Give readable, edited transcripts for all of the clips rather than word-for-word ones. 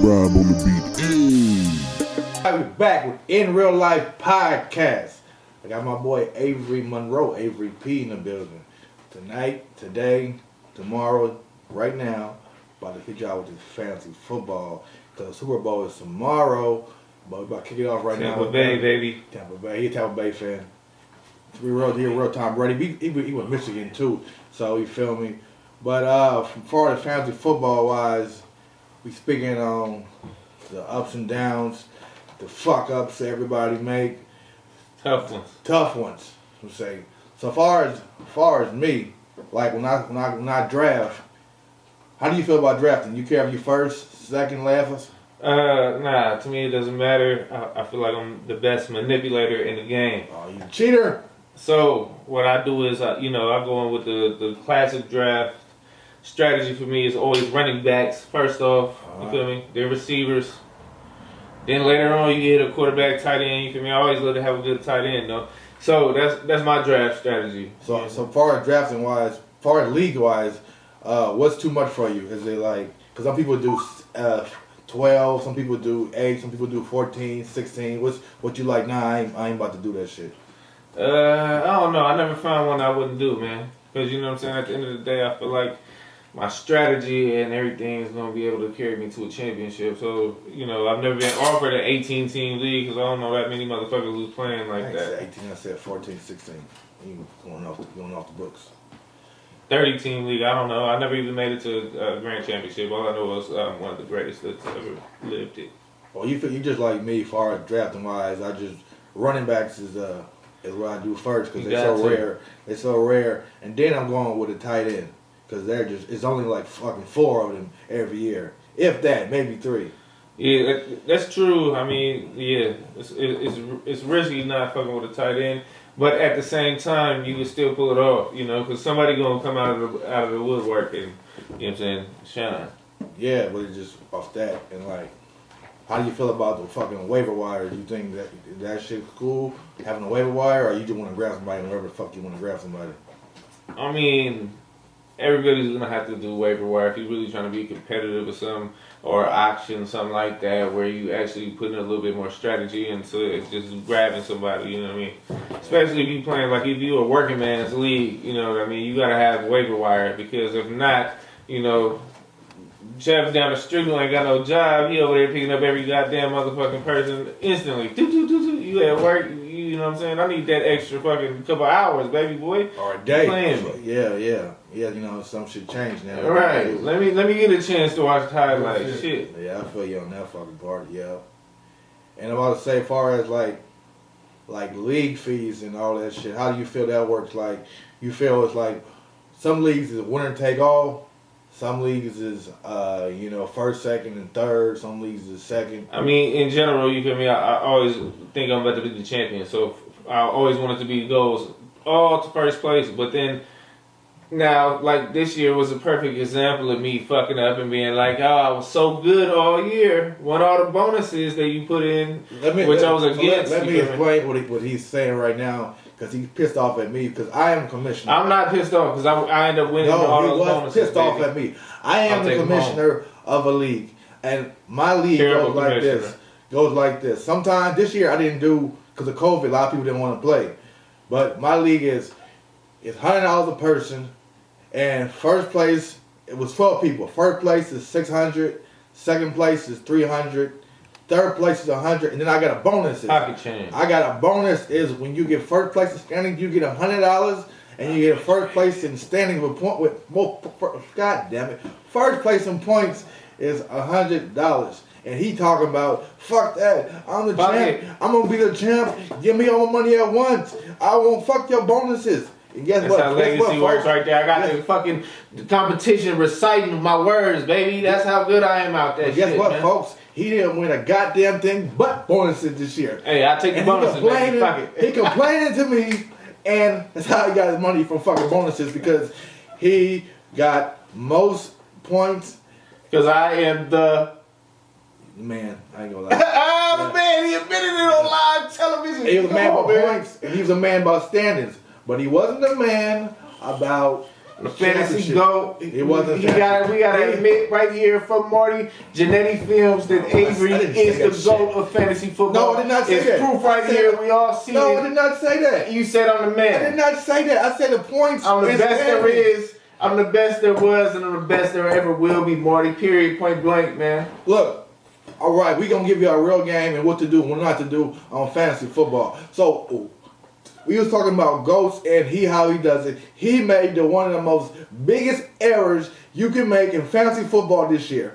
Rob on the beat. Hey. I'll be back with In Real Life Podcast. I got my boy Avery Monroe, Avery P in the building. Tonight, today, tomorrow, right now, about to hit y'all with this fantasy football. Because Super Bowl is tomorrow, but we're about to kick it off right now. Tampa Bay, baby. Tampa Bay. He's a Tampa Bay fan. He real Tom Brady. He went Michigan too, so you feel me. But as far as fantasy football wise, we speaking on the ups and downs, the fuck ups everybody make. Tough ones. I'm saying. So far as me, like when I draft, how do you feel about drafting? You care if you first, second, last? Nah. To me, it doesn't matter. I feel like I'm the best manipulator in the game. Oh, you cheater! So what I do is, I go in with the classic draft strategy. For me is always running backs first off. You feel me? Then receivers. Then later on, you get a quarterback, tight end. You feel me? I always love to have a good tight end, though. So that's my draft strategy. So far as drafting wise, far as league wise, what's too much for you? Is it like, because some people do 12, some people do 8, some people do 14, 16. What you like? Nah, I ain't about to do that shit. I don't know. I never found one I wouldn't do, man. Because you know what I'm saying. At the end of the day, I feel like my strategy and everything is gonna be able to carry me to a championship. So you know, I've never been offered an 18-team league because I don't know that many motherfuckers who's playing like that. I said 18. I said 14, 16. You going off the books. 30-team league. I don't know. I never even made it to a grand championship. All I know was I'm one of the greatest that's ever lived it. Well, you just like me, far as drafting wise. I just running backs is what I do first because they're so rare. They're so rare, and then I'm going with a tight end because it's only like fucking 4 of them every year, if that, maybe 3. Yeah, that's true. I mean, yeah, it's risky not fucking with a tight end, but at the same time, you can still pull it off, you know, because somebody gonna come out of the woodwork and, you know what I'm saying, shine. Yeah, but it's just off that, and like, how do you feel about the fucking waiver wire? Do you think that shit's cool, having a waiver wire, or you just want to grab somebody whenever the fuck you want to grab somebody? I mean, everybody's gonna have to do waiver wire if you're really trying to be competitive or something, or auction, something like that, where you actually put in a little bit more strategy into it, just grabbing somebody, you know what I mean? Especially if you playing, like if you a working man's league, you know what I mean? You gotta have waiver wire, because if not, you know, Jeff down the street who ain't got no job, he over there picking up every goddamn motherfucking person instantly. You at work, you know what I'm saying? I need that extra fucking couple hours, baby boy. Or a day. Playing me. Yeah, you know, some shit changed now. Right. Let me get a chance to watch highlights. Shit. Yeah, I feel you on that fucking part, yeah. And I'm about to say, as far as like league fees and all that shit, how do you feel that works? Like, you feel it's like some leagues is winner take all. Some leagues is, you know, first, second, and third. Some leagues is second. I mean, in general, you feel me? I always think I'm about to be the champion. So I always wanted to be goals all to first place. But then now, like this year was a perfect example of me fucking up and being like, oh, I was so good all year. Want all the bonuses that you put in, I was against. Let me explain what he's saying right now. Because he's pissed off at me because I am commissioner. I'm not pissed off because I end up winning all those bonuses. No, he was pissed off at me. I am the commissioner of a league. And my league goes like this. Sometimes this year I didn't do, because of COVID, a lot of people didn't want to play. But my league is $100 a person. And first place, it was 12 people. First place is $600. Second place is $300. Third place is $100, and then I got a bonus. Pocket change. I got a bonus is when you get first place in standing, you get $100, and you get first place in standing with more. God damn it! First place in points is $100, and he talking about fuck that. I'm the champ. I'm gonna be the champ. Give me all my money at once. I won't fuck your bonuses. And guess That's what? how legacy works right there. I got the fucking competition reciting my words, baby. That's how good I am out there. Guess what, man. folks? He didn't win a goddamn thing but bonuses this year. Hey, I take the bonuses, baby. Fuck it. He complaining to me, and that's how he got his money from fucking bonuses, because he got most points. Because I am the man. I ain't gonna lie. Oh, man, he admitted it on live television. He was a man about points, and he was a man about standings. But he wasn't a man about The fantasy championship. GOAT. It wasn't We gotta admit right here from Marty, Janenti Films, that Avery I didn't say is that the shit. GOAT of fantasy football. No, I did not say it's that. proof I right said- here. We all see No, it. I did not say that. You said I'm the I man. did not say that. I said the points. I'm the is best there standing. is. I'm the best there was, and I'm the best there ever will be, Marty. Period. Point blank, man. Look, all right, we gonna give you a real game and what to do and what not to do on fantasy football. So we was talking about GOATs and how he does it. He made one of the most biggest errors you can make in fantasy football this year.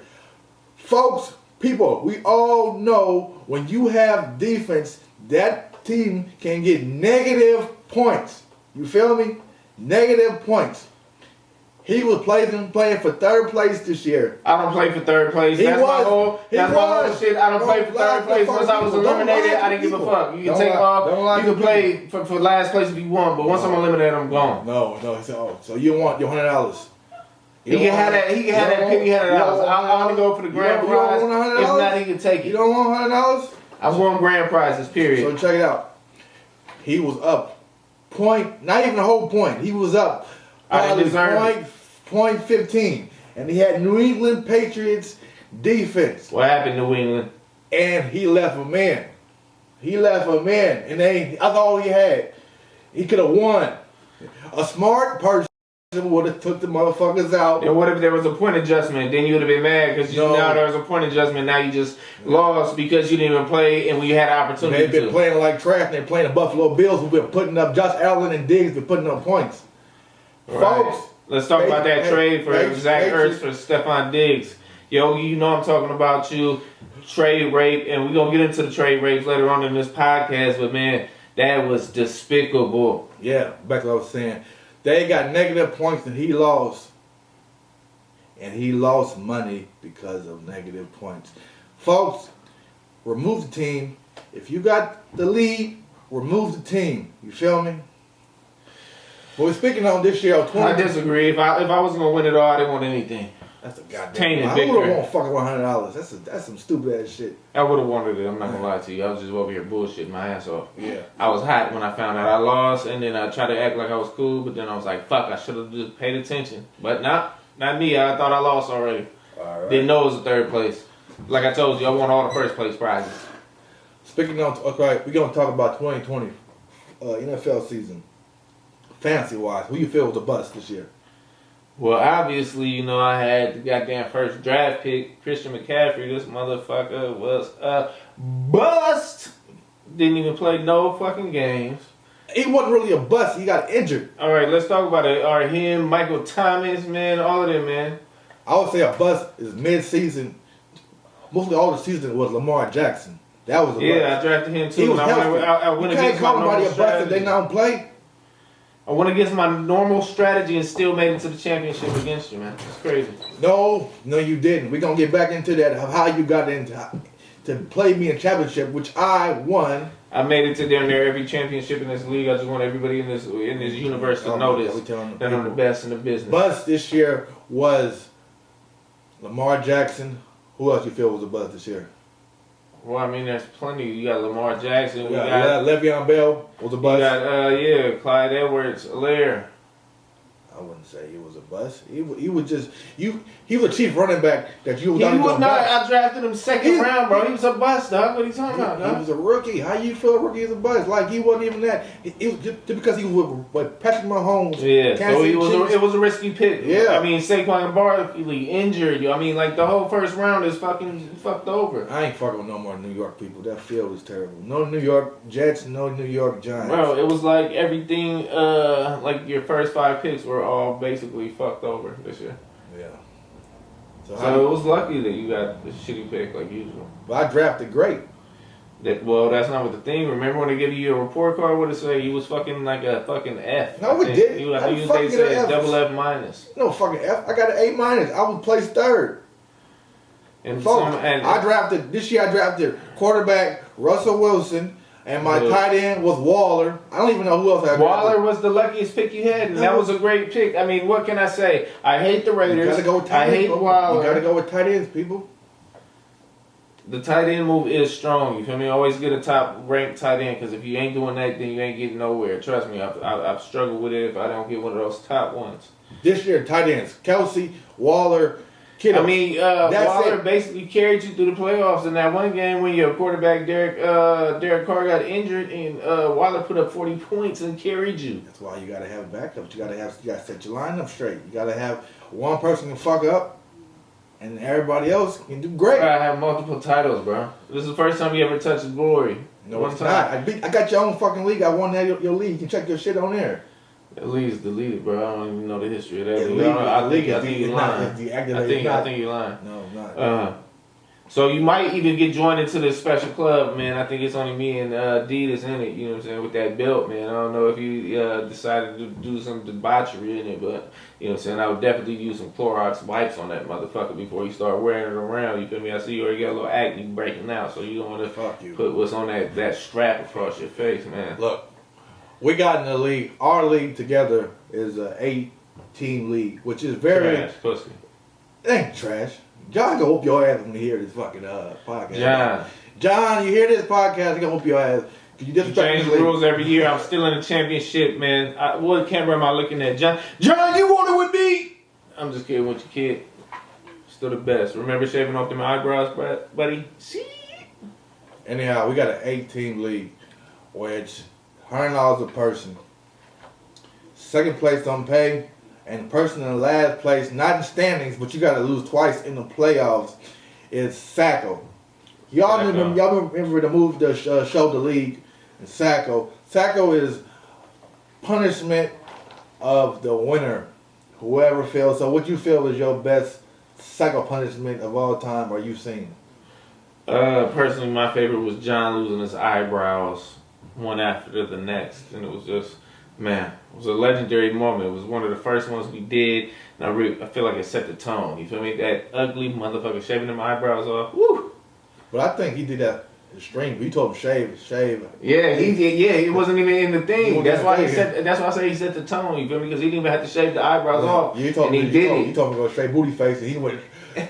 Folks, people, we all know when you have defense, that team can get negative points. You feel me? Negative points. He was playing for third place this year. I don't play for third place. He That's was. my whole. He That's my whole was. shit. I don't play for Don't lie third to place. the Once I was people. Don't lie eliminated, to I didn't give a people. fuck. You can Don't take lie- off. don't lie You to can play for last place if you want, but once I'm eliminated, I'm gone. No. So you want your $100? He can have that. He can have that penny $100. I only go for the grand You don't prize. want $100? If not, he can take You it. don't want $100? I want grand prizes. So Period. check it out. He was up point, not even a whole point. He was up I probably deserve point 15, and he had New England Patriots defense, What happened, New England? and he left a man. And that's all he had. He could have won. A smart person would have took the motherfuckers out. And what if there was a point adjustment? Then you would have been mad because No. now there was a point adjustment. Now you just lost because you didn't even play and we had opportunity They've been to. playing like trash, and they're playing the Buffalo Bills, who've been putting up, Josh Allen and Diggs been putting up points. Right. Folks, Let's talk about that trade for Zach Ertz Patriots. for Stephon Diggs. Yo, you know I'm talking about you. Trade rape, and we're going to get into the trade rapes later on in this podcast, but man, that was despicable. Yeah, back to what I was saying. They got negative points and he lost. And he lost money because of negative points. Folks, remove the team. If you got the lead, remove the team. You feel me? But we're speaking on this year of 20. I disagree. If I was going to win it all, I didn't want anything. That's a goddamn Tainted lie. I victory. would have won fucking $100. That's some stupid ass shit. I would have wanted it. I'm not going to lie to you. I was just over here bullshitting my ass off. Yeah. I was hot when I found out I lost, and then I tried to act like I was cool, but then I was like, fuck, I should have just paid attention. But not me. I thought I lost already. All right. Didn't know it was the third place. Like I told you, I won all the first place prizes. Speaking of, okay, we're going to talk about 2020 NFL season. Fantasy-wise, who you feel was a bust this year? Well, obviously, you know, I had the goddamn first draft pick, Christian McCaffrey. This motherfucker was a bust. Didn't even play no fucking games. He wasn't really a bust. He got injured. All right, let's talk about it. All right, him, Michael Thomas, man, all of them, man. I would say a bust is mid-season. Mostly all the season was Lamar Jackson. That was a Yeah, bust. I drafted him too. He was and healthy. I went You can't against my call nobody normal a bust if they strategy. don't play. I went against my normal strategy and still made it to the championship against you, man. It's crazy. No, you didn't. We're going to get back into that, of how you got to play me in championship, which I won. I made it to damn near every championship in this league. I just want everybody in this universe to know this. That I'm the best in the business. Bust this year was Lamar Jackson. Who else you feel was a bust this year? Well, I mean, there's plenty. You got Lamar Jackson. We Yeah, got Le'Veon Bell was a you bust. got Clyde Edwards-Helaire. I wouldn't say he was a bust. He was just he was a chief running back that you He thought he was was not. bust. I drafted him second He- round, bro. He was a bust, dog. What are you talking about, He dog? was a rookie. How you feel a rookie is a bust? Like he wasn't even that. It was just because he was with Patrick Mahomes. Yeah, Kansas so City Chiefs. it was a risky pick. Yeah. I mean, Saquon Barkley injured you. I mean, like the whole first round is fucking fucked over. I ain't fucking with no more New York people. That field is terrible. No New York Jets, no New York Giants. Bro, it was like everything, like your first 5 picks were all basically fucked over this year. Yeah. So, So it was lucky that you got the shitty pick like usual. but I drafted great. Well, that's not what the thing. Remember when they give you your report card? What it say? You was fucking like a fucking F. No, I we think. didn't. You, I How think the you fuck they you get an said F? double F minus. No fucking F. I got an A minus. I was placed third. And Folks, and I drafted this year. I drafted quarterback Russell Wilson, and my Good. tight end was Waller. I don't even know who else I drafted. Waller was the luckiest pick you had, and that was a great pick. I mean, what can I say? I hate the You Raiders. gotta go with I tight hate ends. Waller. You gotta go with tight ends, people. the tight end move is strong. You feel me? Always get a top ranked tight end because if you ain't doing that, then you ain't getting nowhere. Trust me, I've struggled with it if I don't get one of those top ones. This year, tight ends: Kelsey, Waller, Kittle. I mean, Waller basically carried you through the playoffs in that one game when your quarterback Derek Carr got injured and Waller put up 40 points and carried you. That's why you gotta have backups. You gotta set your lineup straight. You gotta have one person can fuck up, and everybody else can do great. I have multiple titles, bro. This is the first time you ever touched glory. No, it's not. I got your own fucking league. I won your league. You can check your shit on there. The league's deleted, bro. I don't even know the history of that. I think you're lying. I think you're lying. No, not. So you might even get joined into this special club, man. I think it's only me and D that's in it. You know what I'm saying? With that belt, man. I don't know if you decided to do some debauchery in it, but you know what I'm saying. I would definitely use some Clorox wipes on that motherfucker before you start wearing it around. You feel me? I see you already got a little acne breaking out, so you don't want to put what's on that strap across your face, man. Look. We got in the league. Our league together is an 8-team league, which is very trash, pussy. It ain't trash. John gonna whoop your ass when you hear this fucking podcast. John, you hear this podcast? He gonna whoop your ass. You change the rules every year. I'm still in the championship, man. What camera am I looking at, John? John, you want it with me? I'm just kidding with your kid. Still the best. Remember shaving off them eyebrows, buddy? See? Anyhow, we got an 8-team league, which $100 a person. Second place don't pay, and the person in last place, not in standings, but you got to lose twice in the playoffs, is Sacco. Y'all remember the move to show the league and Sacco. Sacco is punishment of the winner, whoever feels. So what you feel is your best Sacco punishment of all time, or you've seen? Personally, my favorite was John losing his eyebrows one after the next, and it was just, man, it was a legendary moment. It was one of the first ones we did, and I feel like it set the tone. You feel me? That ugly motherfucker shaving them eyebrows off. Woo! But I think he did that extreme. We told him shave. Yeah, he did. Yeah, it wasn't even in the thing. That's why I say he set the tone. You feel me? Because he didn't even have to shave the eyebrows off. Yeah, he told me to go straight booty face, and he went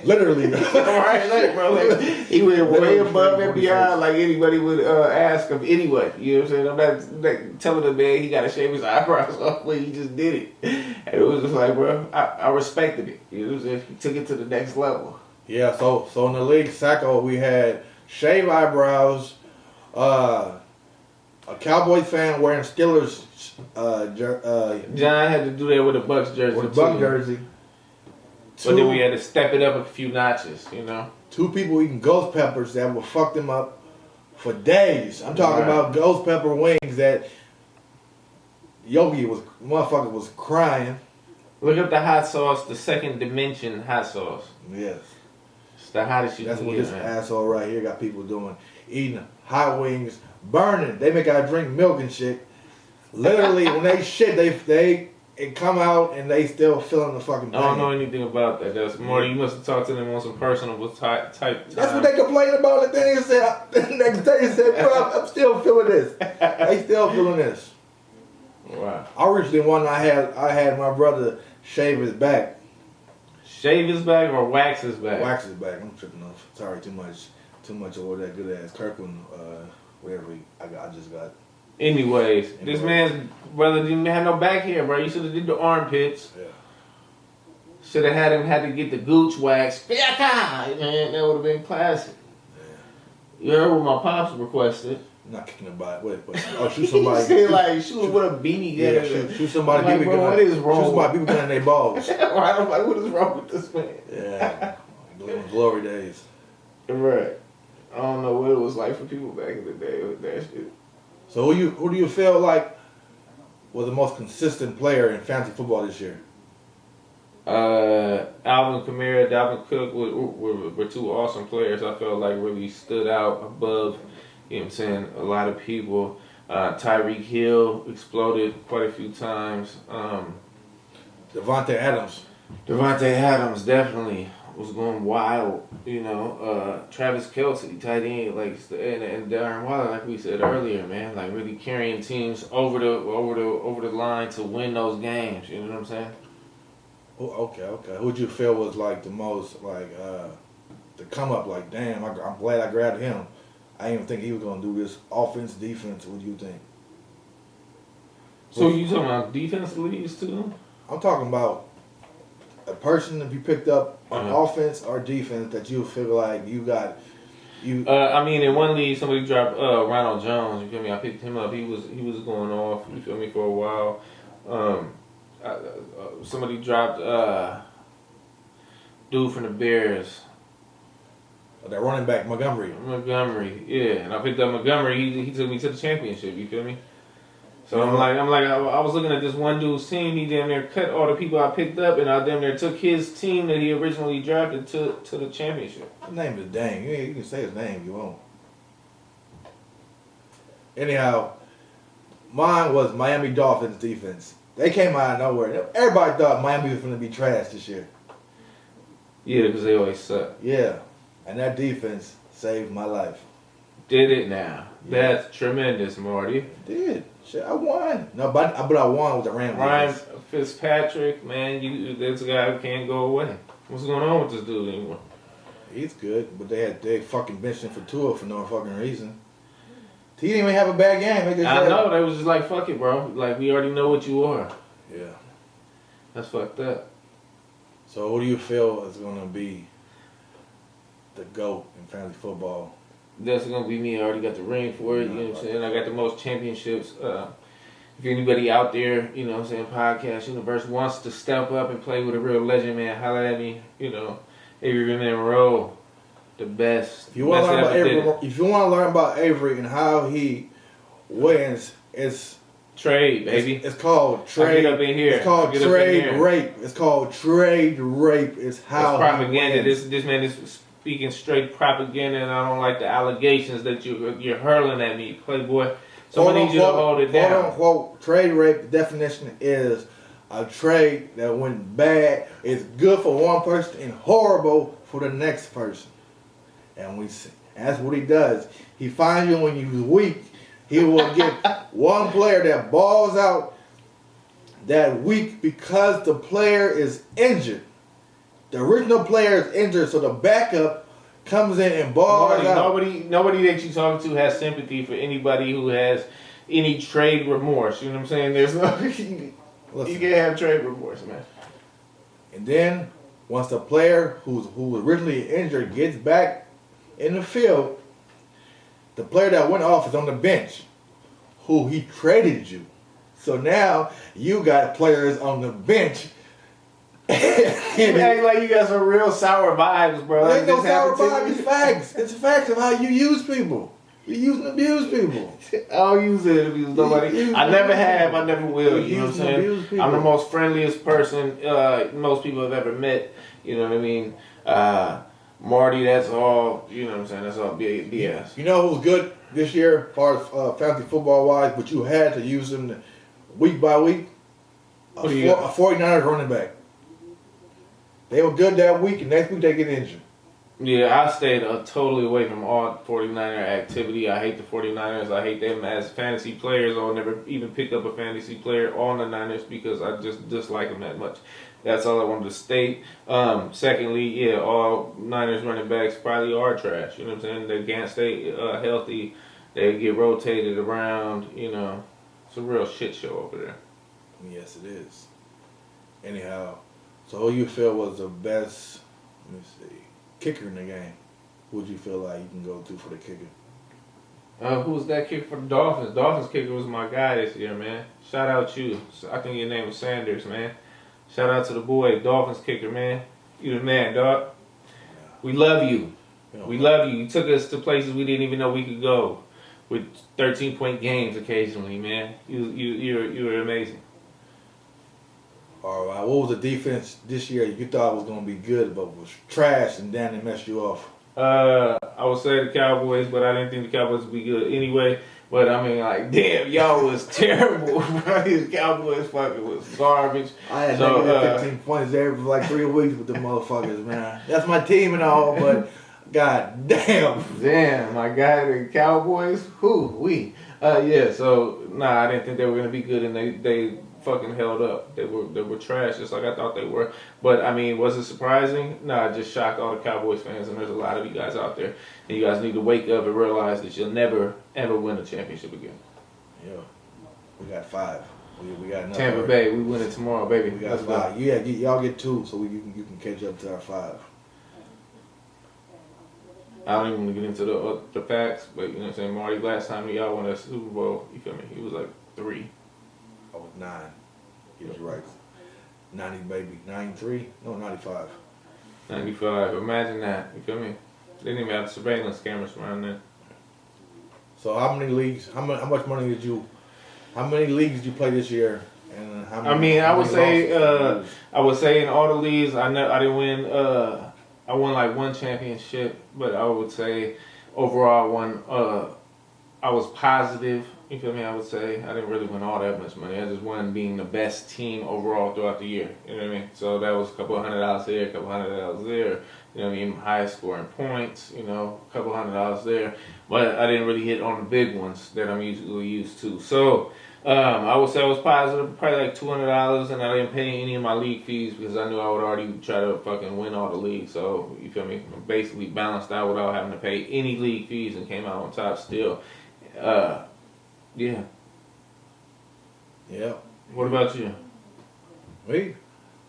literally. Right, bro. Like, he went way above and beyond, like anybody would ask of anyone. You know what I'm saying? I'm not telling the man he got to shave his eyebrows off, but he just did it, and it was just like, bro, I respected it. You know what I'm saying? He took it to the next level. Yeah, so in the league, Sacco, we had shave eyebrows, a Cowboys fan wearing Steelers. John had to do that with a Bucks jersey. With a Buck jersey. But then we had to step it up a few notches, you know. 2 people eating ghost peppers that will fuck them up for days. I'm talking about ghost pepper wings that motherfucker was crying. Look up the hot sauce, the second dimension hot sauce. Yes. The hottest you That's can what get, this man. asshole right here got people doing. Eating hot wings, burning. They make I drink milk and shit. Literally, when they shit, they come out and they still feeling the fucking pain. I don't know anything about that. That's more. You must have talked to them on some personal type time. That's what they complained about. The thing said the next day they said, bro, I'm still feeling this. They still feeling this. Wow. I originally I had my brother shave his back. Shave his back or wax his back? Wax his back. I'm tripping off. Sorry, too much of all that good ass Kirkland, whatever I just got. Anyways, this man's brother didn't have no back hair, bro. You should have did the armpits. Yeah. Should have had to get the gooch wax. Man, that would have been classic. Yeah. You heard what my pops requested. I'm not kicking about it. Shoot somebody. He said like shoot with a beanie. Yeah, shoot somebody. Like, bro, what is wrong? Shoot somebody. People getting their balls. Right, I'm like, what is wrong with this man? Yeah, glory days. Right. I don't know what it was like for people back in the day with that shit. So who do you feel like was the most consistent player in fantasy football this year? Alvin Kamara, Dalvin Cook were 2 awesome players. I felt like really stood out above, you know what I'm saying, a lot of people. Tyreek Hill exploded quite a few times. Devontae Adams. Devontae Adams definitely was going wild, you know. Travis Kelce, tight end, like, and Darren Waller, like we said earlier, man, like really carrying teams over the line to win those games. You know what I'm saying? Oh, okay. Who'd you feel was like the most like the come up like, damn, I'm glad I grabbed him. I didn't even think he was gonna do this offense, defense. What do you think? So you talking about defense leads too? I'm talking about a person to be picked up on Uh-huh. offense or defense that you feel like you got. I mean, in one league, somebody dropped Ronald Jones. You feel me? I picked him up. He was going off. You feel me? For a while. Somebody dropped dude from the Bears. That running back Montgomery. Montgomery, yeah, and I picked up Montgomery. He took me to the championship. You feel me? So I was looking at this one dude's team. He damn near cut all the people I picked up, and I damn near took his team that he originally drafted to the championship. His name is Dang. You can say his name if you want. Anyhow, mine was Miami Dolphins defense. They came out of nowhere. Everybody thought Miami was going to be trash this year. Yeah, because they always suck. Yeah, and that defense saved my life. Did it now? Yeah. That's tremendous, Marty. It did. Shit, I won. No, but I won with the Rams. Ryan defense. Fitzpatrick, man, that's a guy who can't go away. What's going on with this dude anymore? He's good, but they fucking benched him for Tua for no fucking reason. He didn't even have a bad game. I know, they was just like, fuck it, bro. Like, we already know what you are. Yeah. That's fucked up. So who do you feel is going to be the GOAT in fantasy football? That's gonna be me. I already got the ring for it. You know what I'm saying? I got the most championships. If anybody out there, you know what I'm saying, podcast universe wants to step up and play with a real legend, man, holler at me. You know, Avery Monroe, the best. If you want to learn about Avery, Avery and how he wins, it's trade, baby. It's called trade. Get up in here. It's called Get up in trade here. rape. It's called trade rape. It's how It's propaganda. he wins. This man is speaking straight propaganda, and I don't like the allegations that you're hurling at me, Playboy. So I need you to hold it down. Quote unquote trade rape. The definition is a trade that went bad. It's good for one person and horrible for the next person. And that's what he does. He finds you when you're weak. He will get one player that balls out that week because the player is injured. The original player is injured, so the backup comes in and balls out. Nobody that you talk to has sympathy for anybody who has any trade remorse. You know what I'm saying? There's no you can't have trade remorse, man. And then once the player who was originally injured gets back in the field, the player that went off is on the bench, who he traded you. So now you got players on the bench. You act like you got some real sour vibes, bro. There's no sour happened to vibe. you. It's facts. It's facts of how you use people. You use and abuse people. I don't use it to abuse nobody. I never have. I never will. You know what I'm saying? I'm the most friendliest person most people have ever met. You know what I mean? Marty, that's all. You know what I'm saying? That's all BS. You know who's good this year, as far as fantasy football wise, but you had to use them week by week? A 49ers running back. They were good that week, and next week they get injured. Yeah, I stayed totally away from all 49er activity. I hate the 49ers. I hate them as fantasy players. I'll never even pick up a fantasy player on the Niners because I just dislike them that much. That's all I wanted to state. Secondly, yeah, all Niners running backs probably are trash. You know what I'm saying? They can't stay healthy. They get rotated around. You know, it's a real shit show over there. Yes, it is. Anyhow, so who you feel was the best, let me see, kicker in the game? Who would you feel like you can go to for the kicker? Who was that kicker for the Dolphins? Dolphins kicker was my guy this year, man. Shout out you. I think your name was Sanders, man. Shout out to the boy, Dolphins kicker, man. You the man, dog. We love you. We love you. You took us to places we didn't even know we could go with 13-point games occasionally, man. You were amazing. All right, what was the defense this year you thought was going to be good but was trash and then they messed you off? I would say the Cowboys, but I didn't think the Cowboys would be good anyway. But I mean, like, damn, y'all was terrible, bro. These Cowboys fucking was garbage. I had negative 15 points there for like 3 weeks with the motherfuckers, man. That's my team and all, but god damn. Damn, my guy, the Cowboys, yeah, so, nah, I didn't think they were going to be good, and they fucking held up. They were trash, just like I thought they were. But I mean, was it surprising? No, it just shocked all the Cowboys fans, and there's a lot of you guys out there, and you guys need to wake up and realize that you'll never ever win a championship again. Yeah, we got 5. We got enough. Tampa Bay, we win it tomorrow, baby. We got 5. Yeah, y'all get 2, so you can catch up to our 5. I don't even want to get into the facts, but you know what I'm saying. Marty, last time y'all won a Super Bowl, you feel me? He was like 3. I was 9. You're right. 90 baby, 93? No, 95. 95. Imagine that. You feel me? They didn't even have surveillance cameras around there. So how many leagues? How much money did you? How many leagues did you play this year? And how many? I mean, I would say in all the leagues, I didn't win. I won like 1 championship, but I would say overall I won. I was positive. You feel me? I would say I didn't really win all that much money. I just won being the best team overall throughout the year. You know what I mean? So that was a couple $100 there, a couple $100 there. You know what I mean? Highest scoring points. You know, a couple $100 there. But I didn't really hit on the big ones that I'm usually used to. So I would say I was positive, probably like $200, and I didn't pay any of my league fees because I knew I would already try to fucking win all the leagues. So you feel me? Basically balanced out without having to pay any league fees and came out on top still. Yeah. Yeah. What about you? Me?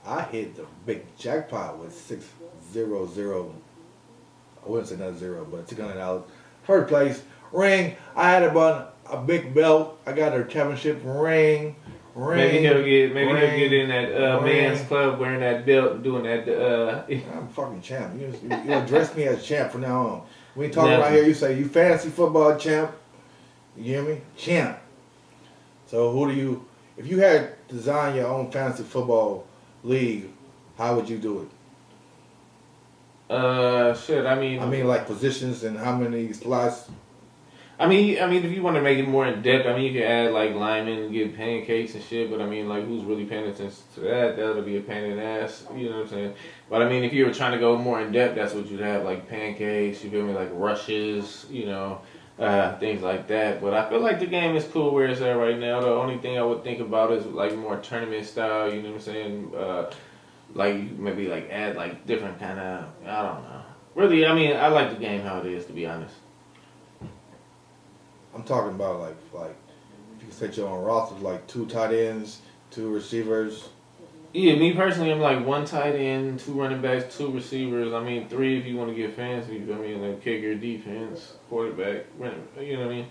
I hit the big jackpot with 600. I wouldn't say not 0, but $600. First place, ring. I had a big belt. I got a championship ring. Maybe he'll get in that man's club wearing that belt and doing that. I'm fucking champ. You address me as champ from now on. When you talk about here, you say you fantasy football champ. You hear me? Champ. So who do you? If you had designed your own fantasy football league, how would you do it? Shit. I mean, like positions and how many slots. I mean, if you want to make it more in depth, I mean, you can add like linemen and get pancakes and shit. But I mean, like, who's really paying attention to that? That'll be a pain in the ass. You know what I'm saying? But I mean, if you were trying to go more in depth, that's what you'd have, like pancakes. You feel me? Like rushes. You know, things like that. But I feel like the game is cool where it's at right now. The only thing I would think about is like more tournament style. You know what I'm saying? Like maybe like add like different kind of. I don't know. Really, I mean, I like the game how it is, to be honest. I'm talking about like if you can set your own roster, like 2 tight ends, 2 receivers. Yeah, me personally, I'm like 1 tight end, 2 running backs, 2 receivers. I mean, 3 if you want to get fancy. You feel me? And then kicker, defense, quarterback. You know what I mean?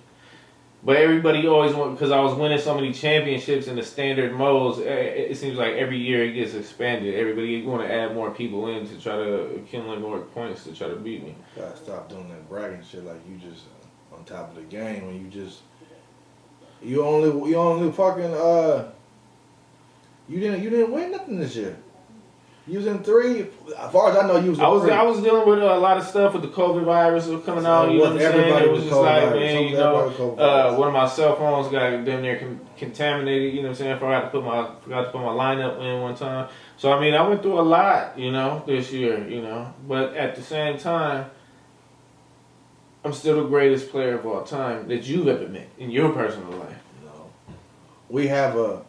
But everybody always because I was winning so many championships in the standard modes. It seems like every year it gets expanded. Everybody want to add more people in to try to accumulate more points to try to beat me. Gotta stop doing that bragging shit like you just on top of the game when you only fucking you didn't win nothing this year. You was in 3. As far as I know, you was. I was dealing with a lot of stuff with the COVID virus coming out. You know what I'm saying? It was just like, man, you know, one of my cell phones got damn near contaminated. You know what I'm saying? I forgot to put my lineup in one time. So I mean, I went through a lot, you know, this year, you know. But at the same time, I'm still the greatest player of all time that you've ever met in your personal life. No. We have a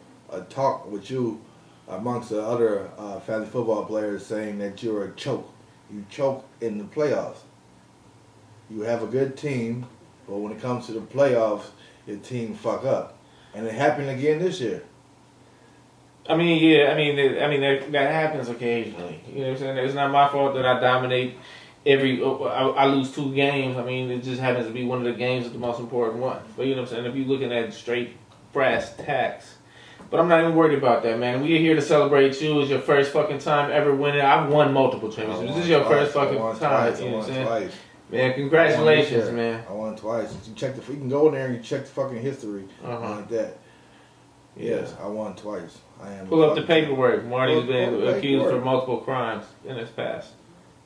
talk with you amongst the other fantasy football players saying that you're a choke. You choke in the playoffs. You have a good team, but when it comes to the playoffs, your team fuck up. And it happened again this year. I mean, yeah, that happens occasionally. You know what I'm saying? It's not my fault that I dominate I lose 2 games. I mean, it just happens to be one of the games that's the most important one. But you know what I'm saying? If you're looking at straight brass tacks. But I'm not even worried about that, man. We're here to celebrate you. It's your first fucking time ever winning. I've won multiple championships. This is your first fucking time. You know what I'm saying? Twice. Man, congratulations, man. I won twice. You can go in there and you check the fucking history like that. Yes, I won twice. Pull up the paperwork. Marty's been accused for multiple crimes in his past.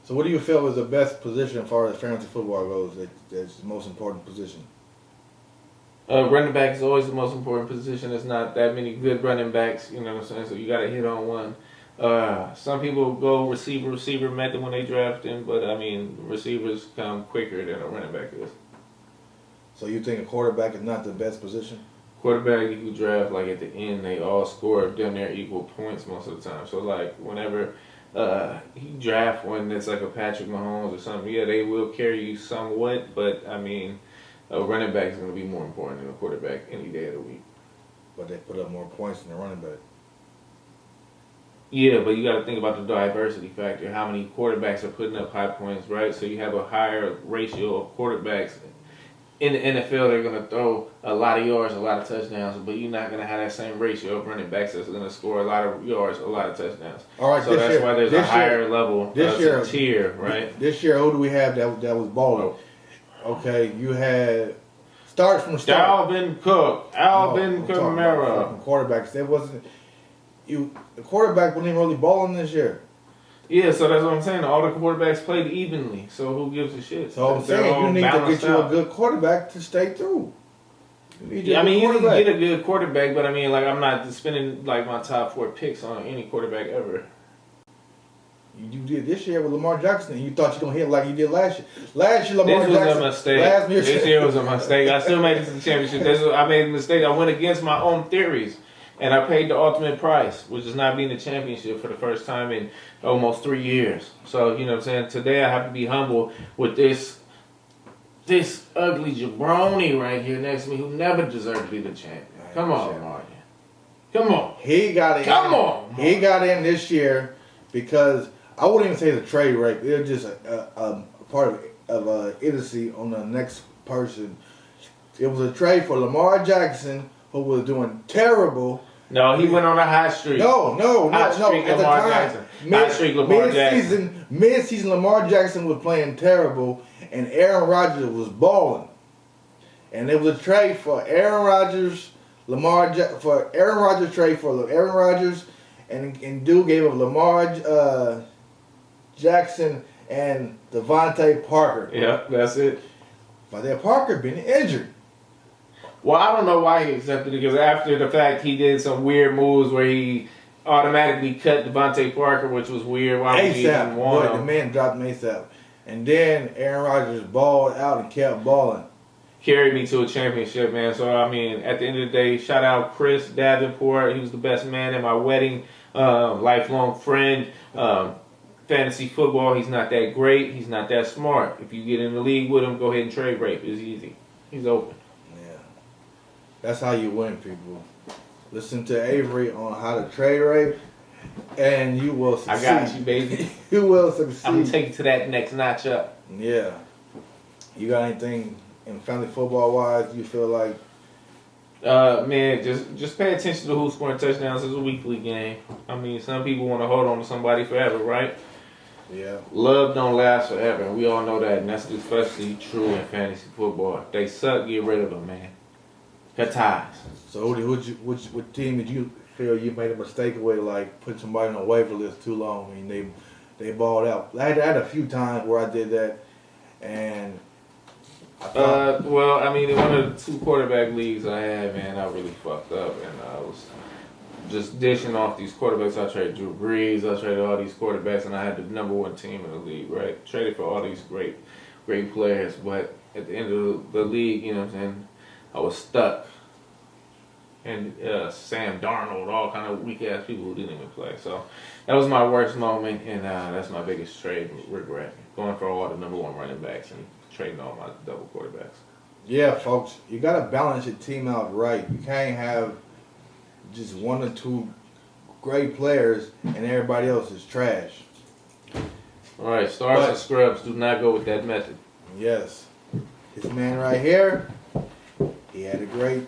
So what do you feel is the best position as far as fantasy football goes? That's the most important position? Running back is always the most important position. There's not that many good running backs, you know what I'm saying? So you got to hit on one. Some people go receiver method when they draft him, but I mean, receivers come quicker than a running back is. So you think a quarterback is not the best position? quarterback you can draft, like at the end, they all score damn near equal points most of the time. So like whenever you draft one that's like a Patrick Mahomes or something, yeah, they will carry you somewhat, but I mean, a running back is going to be more important than a quarterback any day of the week. But they put up more points than the running back. Yeah, but you got to think about the diversity factor. How many quarterbacks are putting up high points, right? So you have a higher ratio of quarterbacks. In the NFL, they're going to throw a lot of yards, a lot of touchdowns, but you're not going to have that same ratio of running backs that's going to score a lot of yards, a lot of touchdowns. All right, so that's why there's a higher level tier, right? This year, who do we have that was balling? Okay, you had start from the start. Dalvin Cook, Alvin Kamara. Quarterbacks. There wasn't the quarterback wasn't even really balling this year. Yeah, so that's what I'm saying. All the quarterbacks played evenly, so who gives a shit? So I'm saying you need to get you a good quarterback to stay through. Yeah, I mean, you can get a good quarterback, but I mean, like, I'm not spending like my top 4 picks on any quarterback ever. You did this year with Lamar Jackson, and you thought you were going to hit like you did last year. Last year, Lamar Jackson. This was a mistake. This year was a mistake. I still made it to the championship. I made a mistake. I went against my own theories. And I paid the ultimate price, which is not being the championship for the first time in almost 3 years. So, you know what I'm saying? Today I have to be humble with this ugly jabroni right here next to me who never deserved to be the champion. Come on, Martin. Come on. He got in. Come on. Martin. He got in this year because I wouldn't even say the trade rape. It was just a part of idiocy on the next person. It was a trade for Lamar Jackson, who was doing terrible. No, he went on a hot streak. No. At the time, mid-season, Lamar Jackson was playing terrible, and Aaron Rodgers was balling. And it was a trade for Aaron Rodgers, and dude gave up Lamar Jackson and Devontae Parker. Yep, that's it. But that Parker been injured. Well, I don't know why he accepted it, because after the fact, he did some weird moves where he automatically cut Devontae Parker, which was weird. Why would he even want him? The man dropped him ASAP. And then Aaron Rodgers balled out and kept balling. Carried me to a championship, man. So, I mean, at the end of the day, shout out Chris Davenport. He was the best man at my wedding. Lifelong friend. Fantasy football, he's not that great. He's not that smart. If you get in the league with him, go ahead and trade rape. It's easy. He's open. That's how you win, people. Listen to Avery on how to trade rape, and you will succeed. I got you, baby. You will succeed. I'm going to take you to that next notch up. Yeah. You got anything in family football-wise you feel like? Man, just pay attention to who's scoring touchdowns. It's a weekly game. I mean, some people want to hold on to somebody forever, right? Yeah. Love don't last forever, and we all know that, and that's especially true in fantasy football. If they suck, get rid of them, man. Cut ties. So which team did you feel you made a mistake with, like putting somebody on a waiver list too long? I mean, they balled out. I had a few times where I did that, and well, I mean, in one of the 2 quarterback leagues I had, man, I really fucked up, and I was just dishing off these quarterbacks. I traded Drew Brees, I traded all these quarterbacks, and I had the #1 team in the league, right? Traded for all these great players, but at the end of the league, you know what I'm saying, I was stuck. And Sam Darnold, all kind of weak-ass people who didn't even play. So that was my worst moment, and that's my biggest trade regret. Going for all the #1 running backs and trading all my double quarterbacks. Yeah, folks, you got to balance your team out right. You can't have just 1 or 2 great players and everybody else is trash. All right, stars and scrubs, do not go with that method. Yes. This man right here, he had a great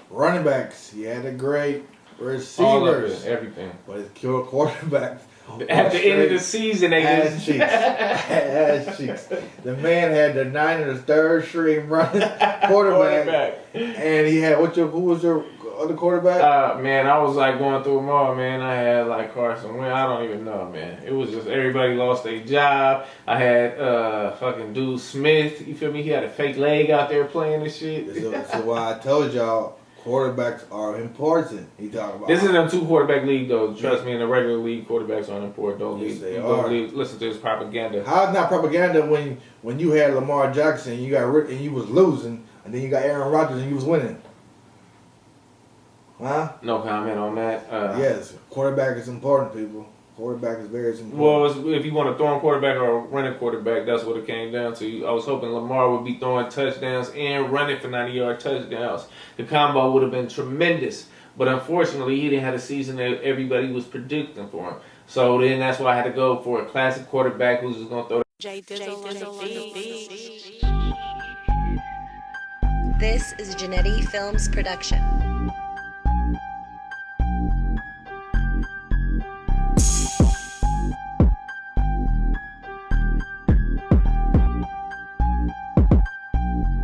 running backs. He had a great receivers. All of it, everything. But his killer quarterbacks. At the end of the season, they ass cheeks. Ass cheeks. The man had the 9 and the 3rd string running quarterback. And he had, who was your other quarterback? Man, I was like going through them all, man. I had like Carson Wentz. I don't even know, man. It was just everybody lost their job. I had fucking dude Smith. You feel me? He had a fake leg out there playing this shit. So why I told y'all, quarterbacks are important. He talking about this is a 2 quarterback league, though. Trust me, in the regular league, quarterbacks aren't important. Don't listen to this propaganda. How's not propaganda when you had Lamar Jackson, you got and you was losing, and then you got Aaron Rodgers and you was winning? Huh? No comment on that. Yes, quarterback is important, people. Quarterback is very important. Well, if you want to throw a quarterback or a running quarterback, that's what it came down to. I was hoping Lamar would be throwing touchdowns and running for 90-yard touchdowns. The combo would have been tremendous. But unfortunately, he didn't have the season that everybody was predicting for him. So then that's why I had to go for a classic quarterback who's just going to throw. This is Janenti Films production.